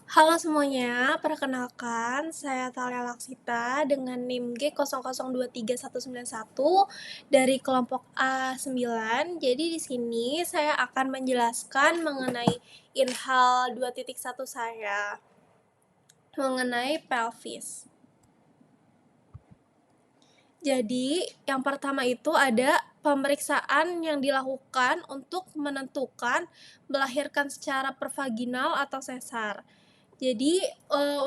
Halo semuanya, perkenalkan saya Thalia Laksita dengan NIM G00239191 dari kelompok A9. Jadi di sini saya akan menjelaskan mengenai inhal 2.1 saya mengenai pelvis. Jadi, yang pertama itu ada pemeriksaan yang dilakukan untuk menentukan melahirkan secara pervaginal atau sesar. Jadi,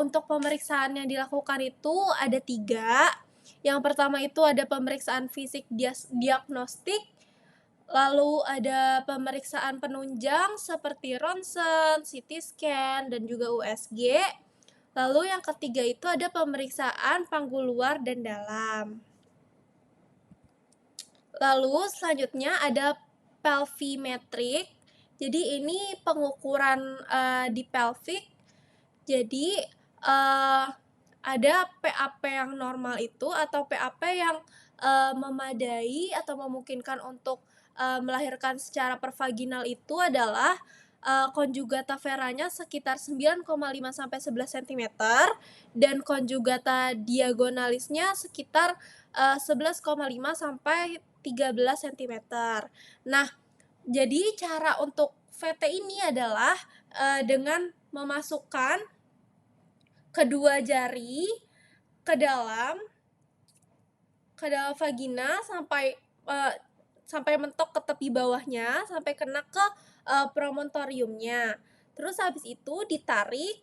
untuk pemeriksaan yang dilakukan itu ada 3. Yang pertama itu ada pemeriksaan fisik diagnostik, lalu ada pemeriksaan penunjang seperti ronsen, CT scan, dan juga USG. Lalu yang ketiga itu ada pemeriksaan panggul luar dan dalam. Lalu selanjutnya ada pelvimetrik. Jadi ini pengukuran di pelvic. Jadi ada PAP yang normal itu atau PAP yang memadai atau memungkinkan untuk melahirkan secara pervaginal itu adalah konjugata veranya sekitar 9,5 sampai 11 cm dan konjugata diagonalisnya sekitar 11,5 sampai 13 cm. Nah, jadi cara untuk VT ini adalah dengan memasukkan kedua jari ke dalam vagina sampai mentok ke tepi bawahnya, sampai kena ke promontoriumnya. Terus habis itu ditarik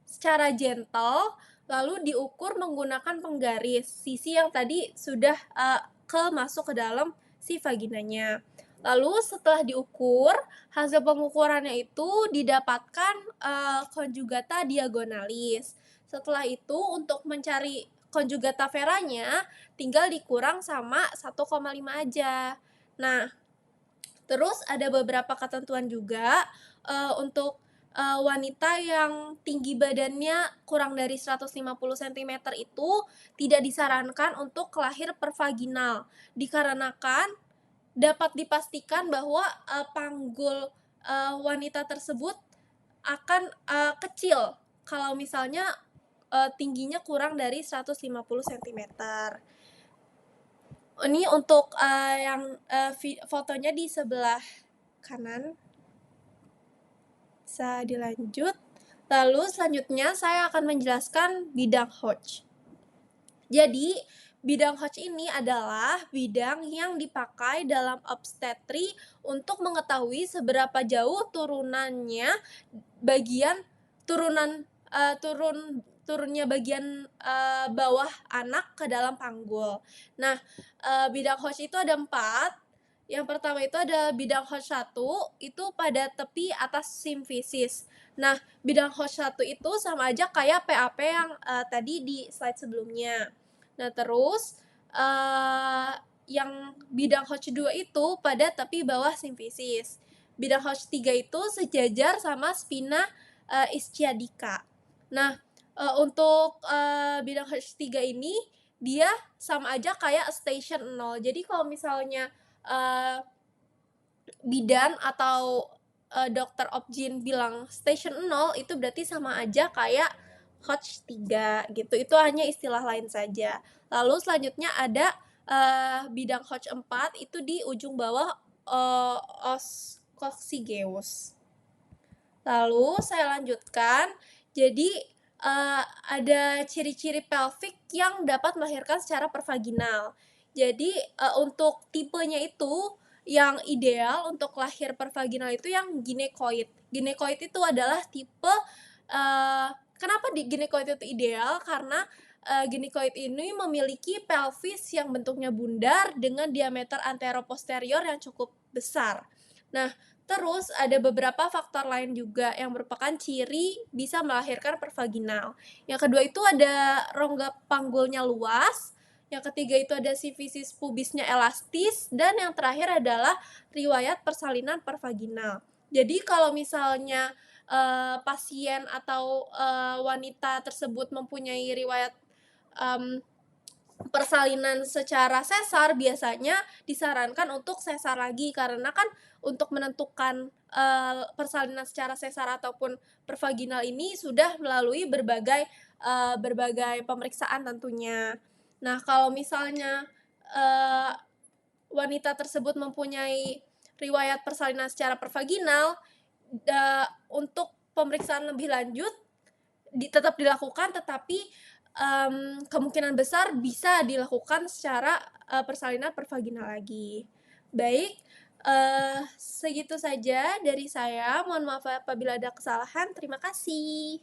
secara gentle, lalu diukur menggunakan penggaris sisi yang tadi sudah masuk ke dalam si vaginanya. Lalu setelah diukur, hasil pengukurannya itu didapatkan konjugata diagonalis. Setelah itu untuk mencari konjugata veranya tinggal dikurang sama 1,5 aja. Nah, terus ada beberapa ketentuan juga untuk wanita yang tinggi badannya kurang dari 150 cm itu tidak disarankan untuk lahir pervaginal, dikarenakan dapat dipastikan bahwa panggul wanita tersebut akan kecil kalau misalnya tingginya kurang dari 150 cm. Ini untuk yang fotonya di sebelah kanan. Bisa dilanjut. Lalu selanjutnya saya akan menjelaskan bidang Hodge. Jadi, bidang Hodge ini adalah bidang yang dipakai dalam obstetri untuk mengetahui seberapa jauh turunnya bagian bawah anak ke dalam panggul. Nah, bidang Hodge itu ada 4. Yang pertama itu ada bidang Hodge 1, itu pada tepi atas simfisis. Nah, bidang Hodge 1 itu sama aja kayak PAP yang tadi di slide sebelumnya. Nah, terus yang bidang Hodge 2 itu pada tepi bawah simfisis. Bidang Hodge 3 itu sejajar sama spina ischiadica. Nah, untuk bidang Hodge 3 ini dia sama aja kayak station 0. Jadi kalau misalnya bidan atau dokter obgyn bilang station 0 itu berarti sama aja kayak Hodge 3 gitu. Itu hanya istilah lain saja. Lalu selanjutnya ada bidang Hodge 4 itu di ujung bawah os coccygeus. Lalu saya lanjutkan. Jadi ada ciri-ciri pelvic yang dapat melahirkan secara pervaginal. Jadi untuk tipenya itu yang ideal untuk lahir pervaginal itu yang ginekoid. Ginekoid itu adalah tipe kenapa ginekoid itu ideal? Karena ginekoid ini memiliki pelvis yang bentuknya bundar dengan diameter antero-posterior yang cukup besar. Nah, terus ada beberapa faktor lain juga yang merupakan ciri bisa melahirkan pervaginal. Yang kedua itu ada rongga panggulnya luas. Yang ketiga itu ada sifisis pubisnya elastis. Dan yang terakhir adalah riwayat persalinan pervaginal. Jadi kalau misalnya pasien atau wanita tersebut mempunyai riwayat persalinan secara sesar biasanya disarankan untuk sesar lagi, karena kan untuk menentukan, persalinan secara sesar ataupun pervaginal ini sudah melalui berbagai pemeriksaan tentunya. Nah, kalau misalnya, eee, wanita tersebut mempunyai riwayat persalinan secara pervaginal, untuk pemeriksaan lebih lanjut tetap dilakukan, tetapi, kemungkinan besar bisa dilakukan secara, persalinan pervaginal lagi. Baik, segitu saja dari saya, mohon maaf apabila ada kesalahan, terima kasih.